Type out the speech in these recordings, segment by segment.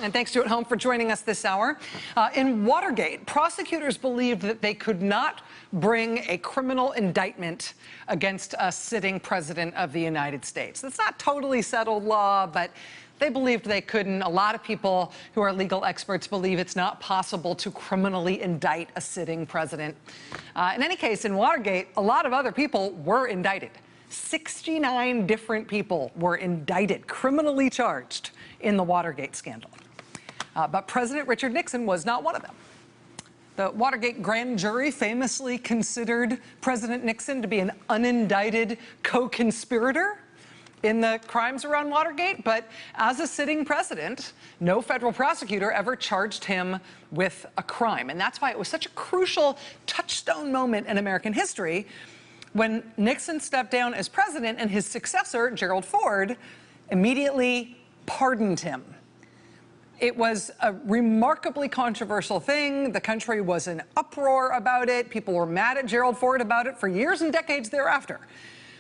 And thanks to At Home for joining us this hour. In Watergate, prosecutors believed that they could not bring a criminal indictment against a sitting president of the United States. That's not totally settled law, but they believed they couldn't. A lot of people who are legal experts believe it's not possible to criminally indict a sitting president. In any case, in Watergate, a lot of other people were indicted. 69 different people were indicted, criminally charged in the Watergate scandal. But President Richard Nixon was not one of them. The Watergate grand jury famously considered President Nixon to be an unindicted co-conspirator in the crimes around Watergate, but as a sitting president, no federal prosecutor ever charged him with a crime. And that's why it was such a crucial touchstone moment in American history when Nixon stepped down as president and his successor, Gerald Ford, immediately pardoned him. It was a remarkably controversial thing. The country was in uproar about it. People were mad at Gerald Ford about it for years and decades thereafter.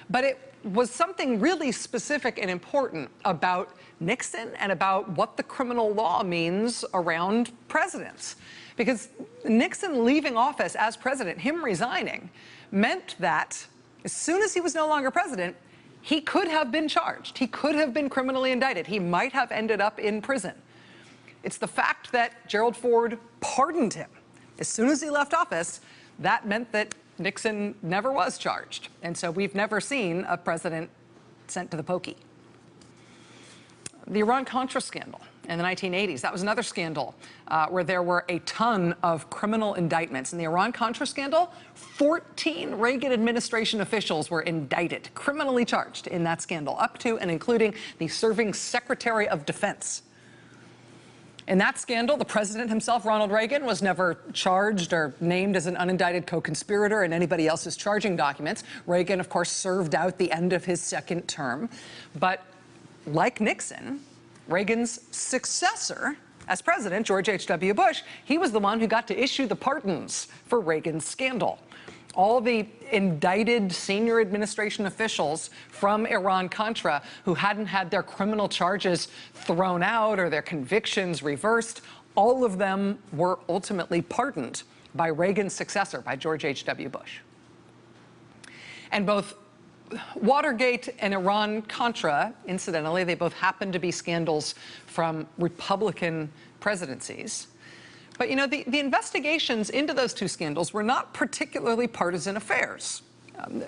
But it was something really specific and important about Nixon and about what the criminal law means around presidents. Because Nixon leaving office as president, him resigning, meant that as soon as he was no longer president, he could have been charged. He could have been criminally indicted. He might have ended up in prison. It's the fact that Gerald Ford pardoned him as soon as he left office that meant that Nixon never was charged. And so we've never seen a president sent to the pokey. The Iran-Contra scandal in the 1980s, that was another scandal where there were a ton of criminal indictments. In the Iran-Contra scandal, 14 Reagan administration officials were indicted, criminally charged in that scandal, up to and including the serving Secretary of Defense. In that scandal, the president himself, Ronald Reagan, was never charged or named as an unindicted co-conspirator in anybody else's charging documents. Reagan, of course, served out the end of his second term. But like Nixon, Reagan's successor as president, George H.W. Bush, he was the one who got to issue the pardons for Reagan's scandal. All the indicted senior administration officials from Iran-Contra who hadn't had their criminal charges thrown out or their convictions reversed, all of them were ultimately pardoned by Reagan's successor, by George H.W. Bush. And both Watergate and Iran-Contra, incidentally, they both happened to be scandals from Republican presidencies. But, you know, the investigations into those two scandals were not particularly partisan affairs.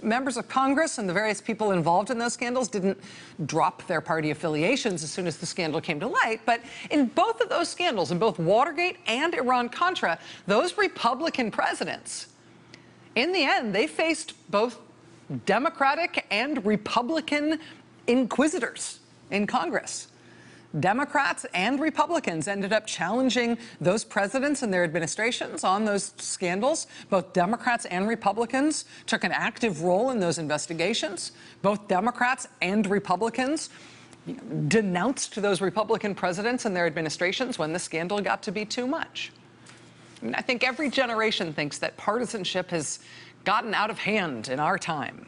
Members of Congress and the various people involved in those scandals didn't drop their party affiliations as soon as the scandal came to light. But in both of those scandals, in both Watergate and Iran-Contra, those Republican presidents, in the end, they faced both Democratic and Republican inquisitors in Congress. Democrats and Republicans ended up challenging those presidents and their administrations on those scandals. Both Democrats and Republicans took an active role in those investigations. Both Democrats and Republicans denounced those Republican presidents and their administrations when the scandal got to be too much. I mean, I think every generation thinks that partisanship has gotten out of hand in our time.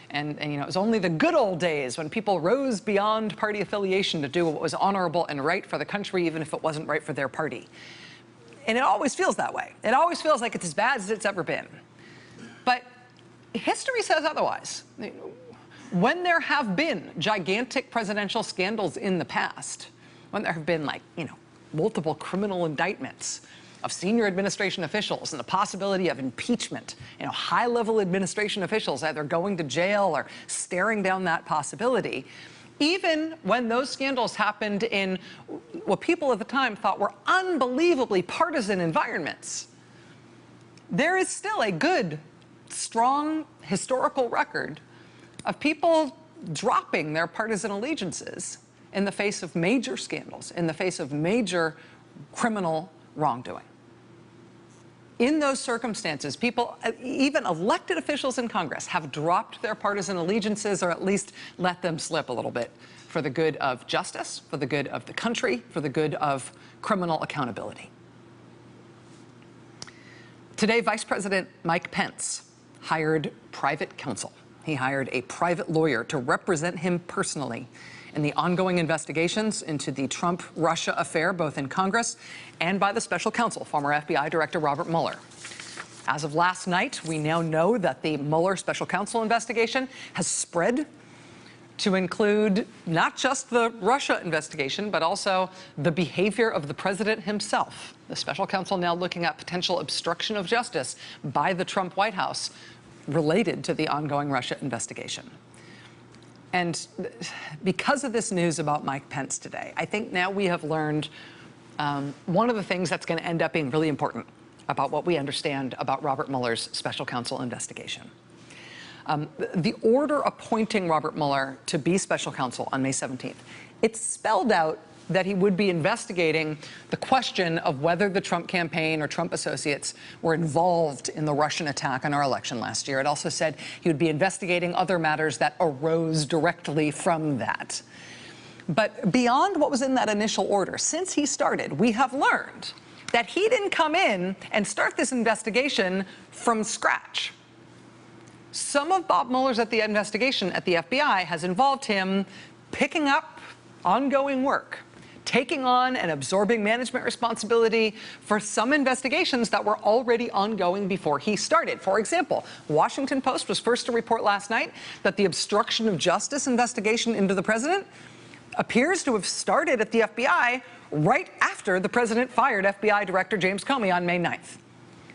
And you know, it was only the good old days when people rose beyond party affiliation to do what was honorable and right for the country, even if it wasn't right for their party. And it always feels that way. It always feels like it's as bad as it's ever been. But history says otherwise. When there have been gigantic presidential scandals in the past, when there have been, like, you know, multiple criminal indictments of senior administration officials and the possibility of impeachment, you know, high-level administration officials either going to jail or staring down that possibility, even when those scandals happened in what people at the time thought were unbelievably partisan environments, there is still a good, strong historical record of people dropping their partisan allegiances in the face of major scandals, in the face of major criminal wrongdoing. In those circumstances, people, even elected officials in Congress, have dropped their partisan allegiances or at least let them slip a little bit for the good of justice, for the good of the country, for the good of criminal accountability. Today, Vice President Mike Pence hired private counsel. He hired a private lawyer to represent him personally in the ongoing investigations into the Trump-Russia affair, both in Congress and by the special counsel, former FBI Director Robert Mueller. As of last night, we now know that the Mueller special counsel investigation has spread to include not just the Russia investigation, but also the behavior of the president himself. The special counsel now looking at potential obstruction of justice by the Trump White House related to the ongoing Russia investigation. And because of this news about Mike Pence today, I think now we have learned one of the things that's going to end up being really important about what we understand about Robert Mueller's special counsel investigation. The order appointing Robert Mueller to be special counsel on May 17th, it spelled out that he would be investigating the question of whether the Trump campaign or Trump associates were involved in the Russian attack on our election last year. It also said he would be investigating other matters that arose directly from that. But beyond what was in that initial order, since he started, we have learned that he didn't come in and start this investigation from scratch. Some of Bob Mueller's investigation at the FBI has involved him picking up ongoing work, taking on and absorbing management responsibility for some investigations that were already ongoing before he started. For example, Washington Post was first to report last night that the obstruction of justice investigation into the president appears to have started at the FBI right after the president fired FBI Director James Comey on May 9th.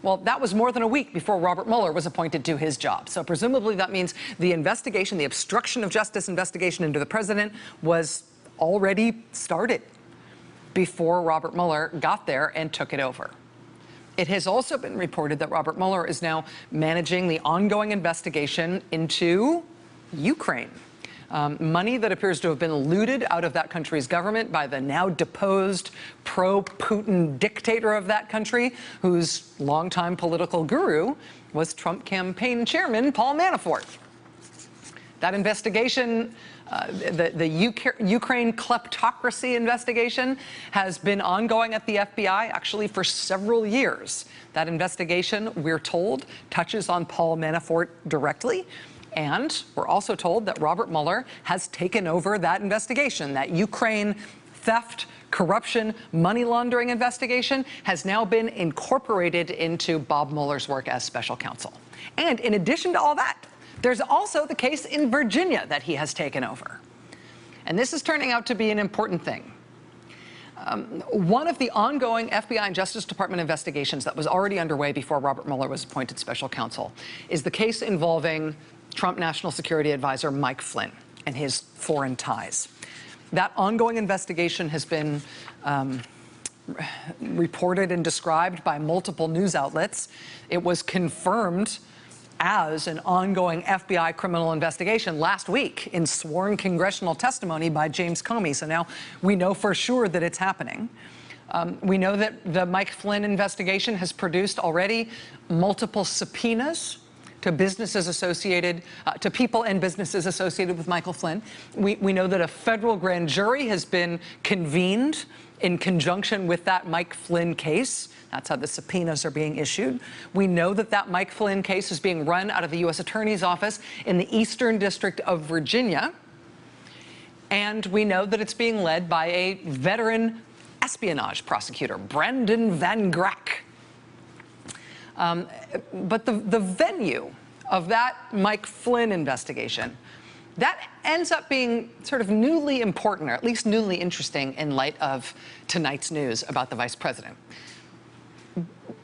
Well, that was more than a week before Robert Mueller was appointed to his job. So presumably that means the investigation, the obstruction of justice investigation into the president, was already started before Robert Mueller got there and took it over. It has also been reported that Robert Mueller is now managing the ongoing investigation into Ukraine. Money that appears to have been looted out of that country's government by the now deposed pro-Putin dictator of that country, whose longtime political guru was Trump campaign chairman Paul Manafort. That investigation, the Ukraine kleptocracy investigation, has been ongoing at the FBI actually for several years. That investigation, we're told, touches on Paul Manafort directly. And we're also told that Robert Mueller has taken over that investigation. That Ukraine theft, corruption, money laundering investigation has now been incorporated into Bob Mueller's work as special counsel. And in addition to all that, there's also the case in Virginia that he has taken over. And this is turning out to be an important thing. One of the ongoing FBI and Justice Department investigations that was already underway before Robert Mueller was appointed special counsel is the case involving Trump National Security Advisor Mike Flynn and his foreign ties. That ongoing investigation has been reported and described by multiple news outlets. It was confirmed as an ongoing FBI criminal investigation last week in sworn congressional testimony by James Comey. So now we know for sure that it's happening. We know that the Mike Flynn investigation has produced already multiple subpoenas to businesses associated, to people and businesses associated with Michael Flynn. We know that a federal grand jury has been convened in conjunction with that Mike Flynn case. That's how the subpoenas are being issued. We know that that Mike Flynn case is being run out of the U.S. Attorney's Office in the Eastern District of Virginia. And we know that it's being led by a veteran espionage prosecutor, Brandon Van Grack. But the venue of that Mike Flynn investigation, that ends up being sort of newly important, or at least newly interesting in light of tonight's news about the vice president.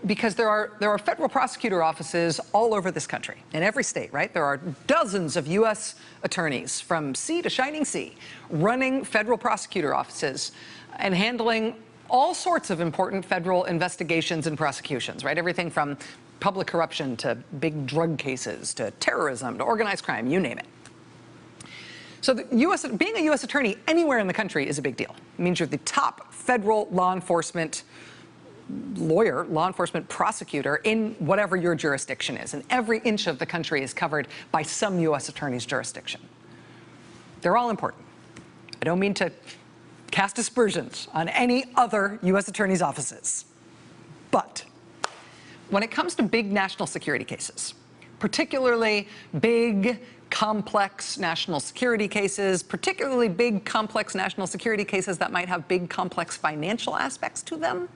Because there are federal prosecutor offices all over this country, in every state, right? There are dozens of U.S. attorneys from sea to shining sea running federal prosecutor offices and handling all sorts of important federal investigations and prosecutions, right? Everything from public corruption to big drug cases to terrorism to organized crime, you name it. So being a U.S. attorney anywhere in the country is a big deal. It means you're the top federal law enforcement lawyer, law enforcement prosecutor in whatever your jurisdiction is. And every inch of the country is covered by some U.S. attorney's jurisdiction. They're all important. I don't mean to cast aspersions on any other U.S. attorney's offices. But when it comes to big national security cases, particularly big, complex national security cases, particularly big, complex national security cases that might have big, complex financial aspects to them.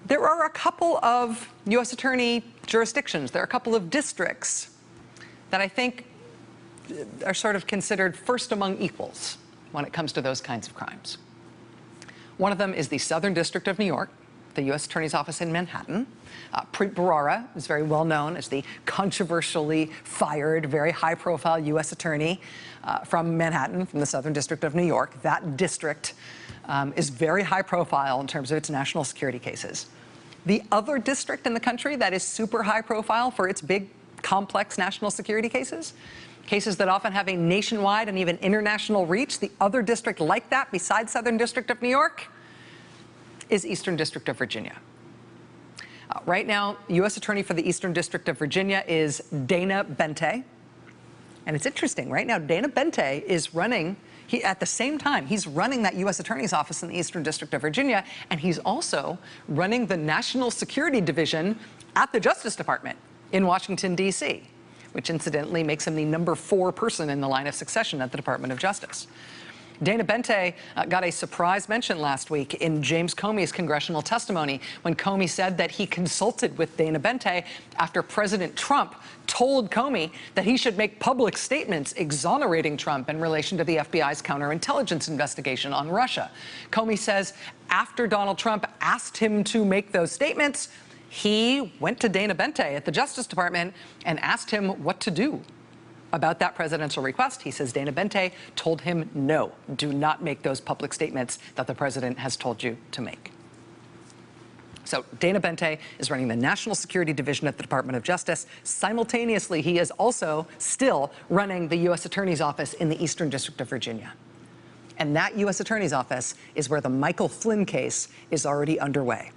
There are a couple of U.S. attorney jurisdictions, there are a couple of districts that I think are sort of considered first among equals when it comes to those kinds of crimes. One of them is the Southern District of New York, the U.S. Attorney's Office in Manhattan. Preet Bharara is very well known as the controversially fired, very high-profile U.S. attorney from Manhattan, from the Southern District of New York. That district is very high-profile in terms of its national security cases. The other district in the country that is super high-profile for its big, complex national security cases, cases that often have a nationwide and even international reach, the other district like that, besides Southern District of New York, is Eastern District of Virginia. Right now, U.S. Attorney for the Eastern District of Virginia is Dana Bente. And it's interesting, right now, Dana Bente is running, at the same time, he's running that U.S. Attorney's Office in the Eastern District of Virginia, and he's also running the National Security Division at the Justice Department in Washington, D.C., which incidentally makes him the #4 person in the line of succession at the Department of Justice. Dana Bente got a surprise mention last week in James Comey's congressional testimony when Comey said that he consulted with Dana Bente after President Trump told Comey that he should make public statements exonerating Trump in relation to the FBI's counterintelligence investigation on Russia. Comey says after Donald Trump asked him to make those statements, he went to Dana Bente at the Justice Department and asked him what to do about that presidential request. He says Dana Bente told him, no, do not make those public statements that the president has told you to make. So Dana Bente is running the National Security Division at the Department of Justice. Simultaneously, he is also still running the U.S. Attorney's Office in the Eastern District of Virginia. And that U.S. Attorney's Office is where the Michael Flynn case is already underway.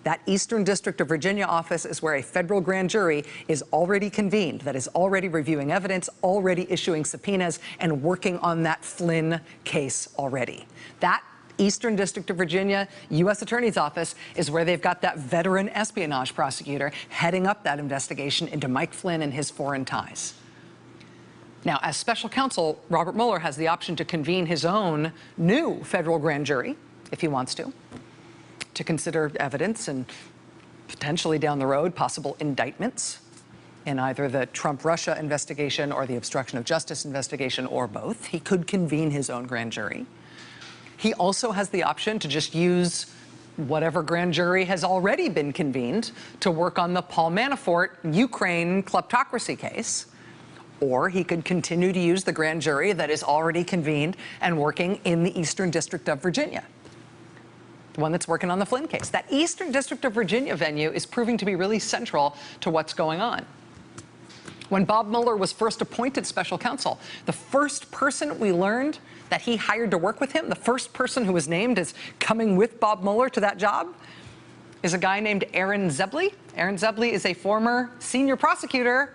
That Eastern District of Virginia office is where a federal grand jury is already convened, that is already reviewing evidence, already issuing subpoenas, and working on that Flynn case already. That Eastern District of Virginia U.S. Attorney's Office is where they've got that veteran espionage prosecutor heading up that investigation into Mike Flynn and his foreign ties. Now, as special counsel, Robert Mueller has the option to convene his own new federal grand jury, if he wants to consider evidence and potentially down the road possible indictments in either the Trump-Russia investigation or the obstruction of justice investigation or both. He could convene his own grand jury. He also has the option to just use whatever grand jury has already been convened to work on the Paul Manafort Ukraine kleptocracy case. Or he could continue to use the grand jury that is already convened and working in the Eastern District of Virginia, the one that's working on the Flynn case. That Eastern District of Virginia venue is proving to be really central to what's going on. When Bob Mueller was first appointed special counsel, the first person we learned that he hired to work with him, the first person who was named as coming with Bob Mueller to that job, is a guy named Aaron Zebley. Aaron Zebley is a former senior prosecutor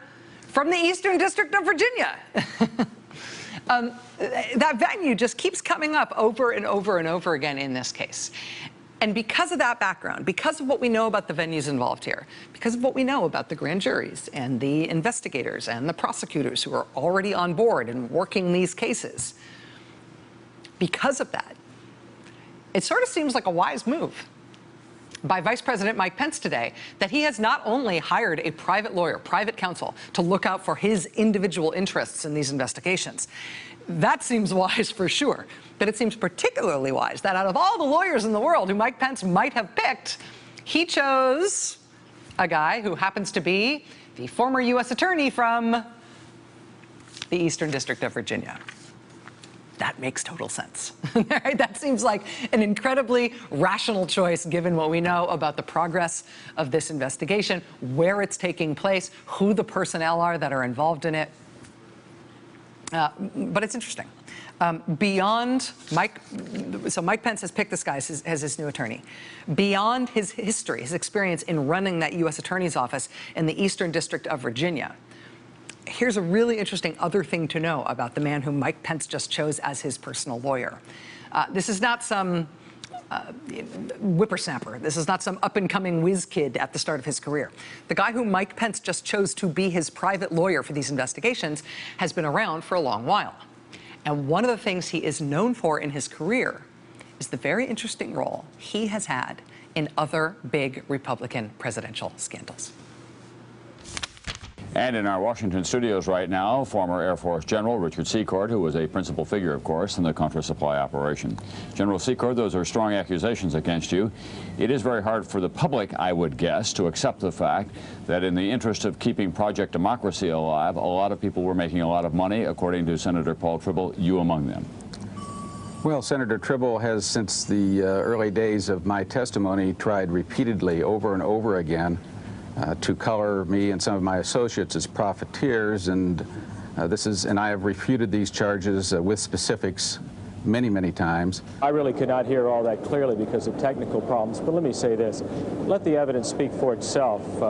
from the Eastern District of Virginia. That venue just keeps coming up over and over and over again in this case. And because of that background, because of what we know about the venues involved here, because of what we know about the grand juries and the investigators and the prosecutors who are already on board and working these cases, because of that, it sort of seems like a wise move by Vice President Mike Pence today that he has not only hired a private lawyer, private counsel, to look out for his individual interests in these investigations. That seems wise for sure. But it seems particularly wise that out of all the lawyers in the world who Mike Pence might have picked, he chose a guy who happens to be the former U.S. attorney from the Eastern District of Virginia. That makes total sense. That seems like an incredibly rational choice given what we know about the progress of this investigation, where it's taking place, who the personnel are that are involved in it. But it's interesting. Beyond Mike, so Mike Pence has picked this guy as his new attorney. Beyond his history, his experience in running that U.S. Attorney's Office in the Eastern District of Virginia, here's a really interesting other thing to know about the man whom Mike Pence just chose as his personal lawyer. This is not some whippersnapper. This is not some up-and-coming whiz kid at the start of his career. The guy who Mike Pence just chose to be his private lawyer for these investigations has been around for a long while. And one of the things he is known for in his career is the very interesting role he has had in other big Republican presidential scandals. And in our Washington studios right now, former Air Force General Richard Secord, who was a principal figure, of course, in the Contra supply operation. General Secord, those are strong accusations against you. It is very hard for the public, I would guess, to accept the fact that in the interest of keeping Project Democracy alive, a lot of people were making a lot of money, according to Senator Paul Tribble, you among them. Well, Senator Tribble has, since the early days of my testimony, tried repeatedly over and over again to color me and some of my associates as profiteers, and I have refuted these charges with specifics many, many times. I really could not hear all that clearly because of technical problems, but let me say this. Let the evidence speak for itself.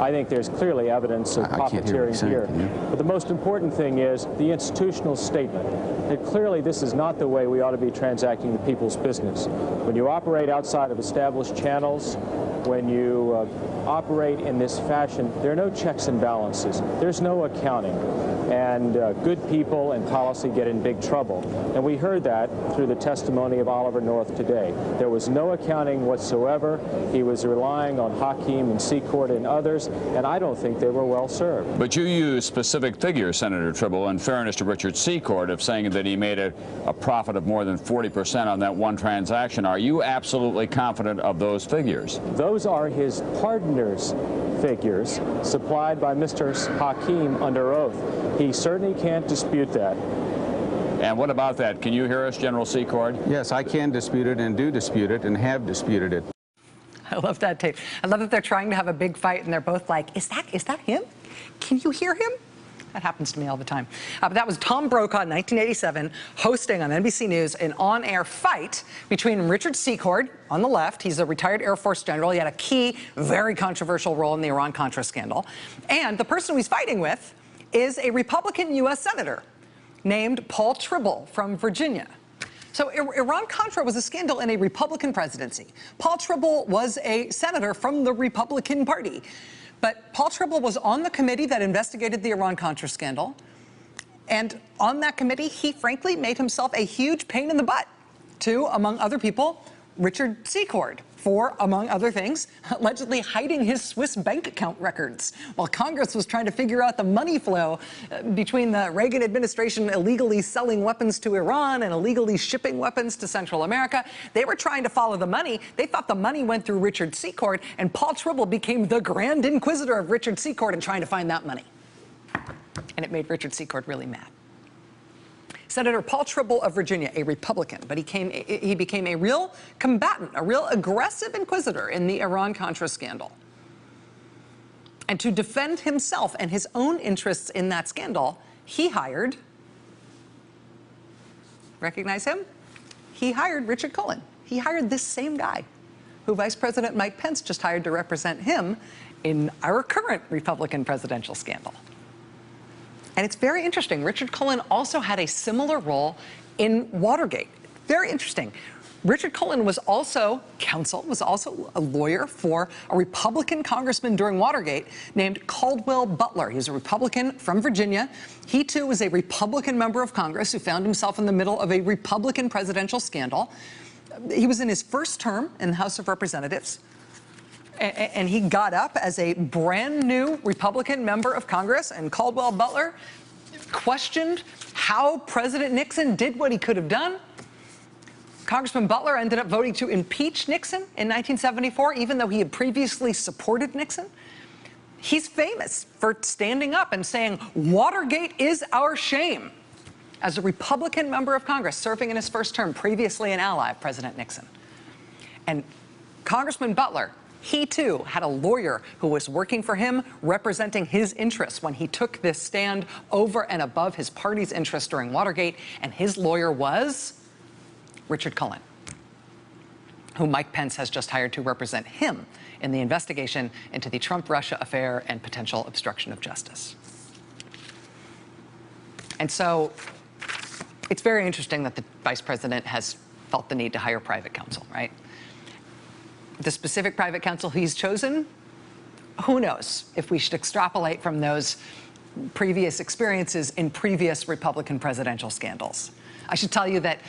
I think there's clearly evidence of profiteering here. But the most important thing is the institutional statement that clearly this is not the way we ought to be transacting the people's business. When you operate outside of established channels, when you operate in this fashion, there are no checks and balances. There's no accounting. And good people and policy get in big trouble. And we heard that through the testimony of Oliver North today. There was no accounting whatsoever. He was relying on Hakeem and Secord and others, and I don't think they were well served. But you use specific figures, Senator Tribble, in fairness to Richard Secord, of saying that he made a profit of more than 40% on that one transaction. Are you absolutely confident of those figures? Those are his partners' figures supplied by Mr. Hakeem under oath. He certainly can't dispute that. And what about that? Can you hear us, General Secord? Yes, I can dispute it and do dispute it and have disputed it. I love that tape. I love that they're trying to have a big fight and they're both like, is that him? Can you hear him? That happens to me all the time. But that was Tom Brokaw in 1987 hosting on NBC News an on-air fight between Richard Secord on the left. He's a retired Air Force general. He had a key, very controversial role in the Iran-Contra scandal. And the person he's fighting with is a Republican U.S. Senator named Paul Tribble from Virginia. So Iran-Contra was a scandal in a Republican presidency. Paul Tribble was a senator from the Republican Party. But Paul Tribble was on the committee that investigated the Iran-Contra scandal. And on that committee, he frankly made himself a huge pain in the butt to, among other people, Richard Secord for, among other things, allegedly hiding his Swiss bank account records while Congress was trying to figure out the money flow between the Reagan administration illegally selling weapons to Iran and illegally shipping weapons to Central America. They were trying to follow the money. They thought the money went through Richard Secord, and Paul Tribble became the Grand Inquisitor of Richard Secord in trying to find that money. And it made Richard Secord really mad. Senator Paul Tribble of Virginia, a Republican, but he became a real combatant, a real aggressive inquisitor in the Iran-Contra scandal. And to defend himself and his own interests in that scandal, he hired, recognize him? He hired Richard Cullen. He hired this same guy who Vice President Mike Pence just hired to represent him in our current Republican presidential scandal. And it's very interesting. Richard Cullen also had a similar role in Watergate. Very interesting. Richard Cullen was also counsel, was also a lawyer for a Republican congressman during Watergate named Caldwell Butler. He was a Republican from Virginia. He, too, was a Republican member of Congress who found himself in the middle of a Republican presidential scandal. He was in his first term in the House of Representatives. And he got up as a brand new Republican member of Congress, and Caldwell Butler questioned how President Nixon did what he could have done. Congressman Butler ended up voting to impeach Nixon in 1974, even though he had previously supported Nixon. He's famous for standing up and saying, Watergate is our shame, as a Republican member of Congress serving in his first term, previously an ally of President Nixon. And Congressman Butler, he, too, had a lawyer who was working for him, representing his interests when he took this stand over and above his party's interests during Watergate, and his lawyer was Richard Cullen, who Mike Pence has just hired to represent him in the investigation into the Trump-Russia affair and potential obstruction of justice. And so it's very interesting that the vice president has felt the need to hire private counsel, right? The specific private counsel he's chosen, who knows if we should extrapolate from those previous experiences in previous Republican presidential scandals. I should tell you that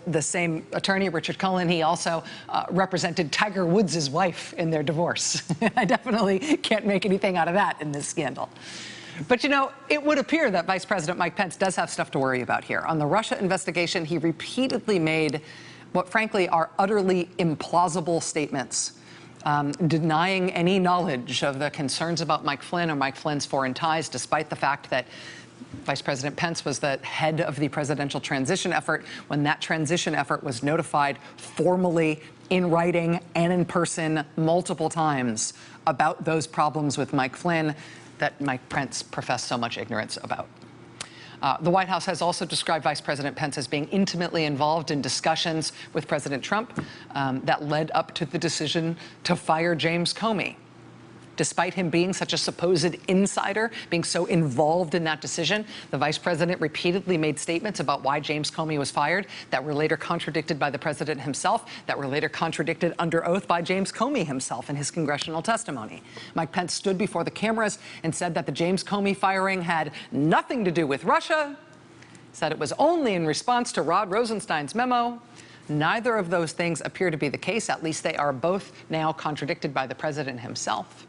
the same attorney, Richard Cullen, he also represented Tiger Woods' wife in their divorce. I definitely can't make anything out of that in this scandal. But, you know, it would appear that Vice President Mike Pence does have stuff to worry about here. On the Russia investigation, he repeatedly made what, frankly, are utterly implausible statements, denying any knowledge of the concerns about Mike Flynn or Mike Flynn's foreign ties, despite the fact that Vice President Pence was the head of the presidential transition effort when that transition effort was notified formally in writing and in person multiple times about those problems with Mike Flynn that Mike Pence professed so much ignorance about. The White House has also described Vice President Pence as being intimately involved in discussions with President Trump that led up to the decision to fire James Comey. Despite him being such a supposed insider, being so involved in that decision, the vice president repeatedly made statements about why James Comey was fired that were later contradicted by the president himself, that were later contradicted under oath by James Comey himself in his congressional testimony. Mike Pence stood before the cameras and said that the James Comey firing had nothing to do with Russia, said it was only in response to Rod Rosenstein's memo. Neither of those things appear to be the case. At least they are both now contradicted by the president himself.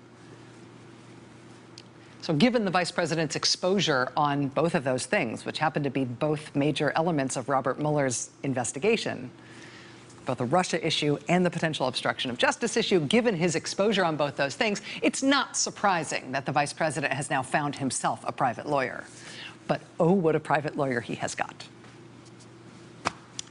So given the vice president's exposure on both of those things, which happen to be both major elements of Robert Mueller's investigation, both the Russia issue and the potential obstruction of justice issue, given his exposure on both those things, it's not surprising that the vice president has now found himself a private lawyer. But oh, what a private lawyer he has got.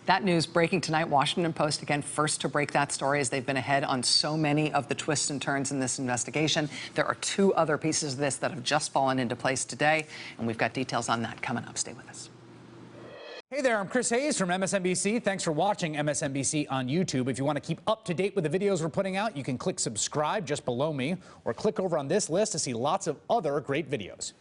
That news breaking tonight. Washington Post, again, first to break that story as they've been ahead on so many of the twists and turns in this investigation. There are two other pieces of this that have just fallen into place today, and we've got details on that coming up. Stay with us. Hey there, I'm Chris Hayes from MSNBC. Thanks for watching MSNBC on YouTube. If you want to keep up to date with the videos we're putting out, you can click subscribe just below me or click over on this list to see lots of other great videos.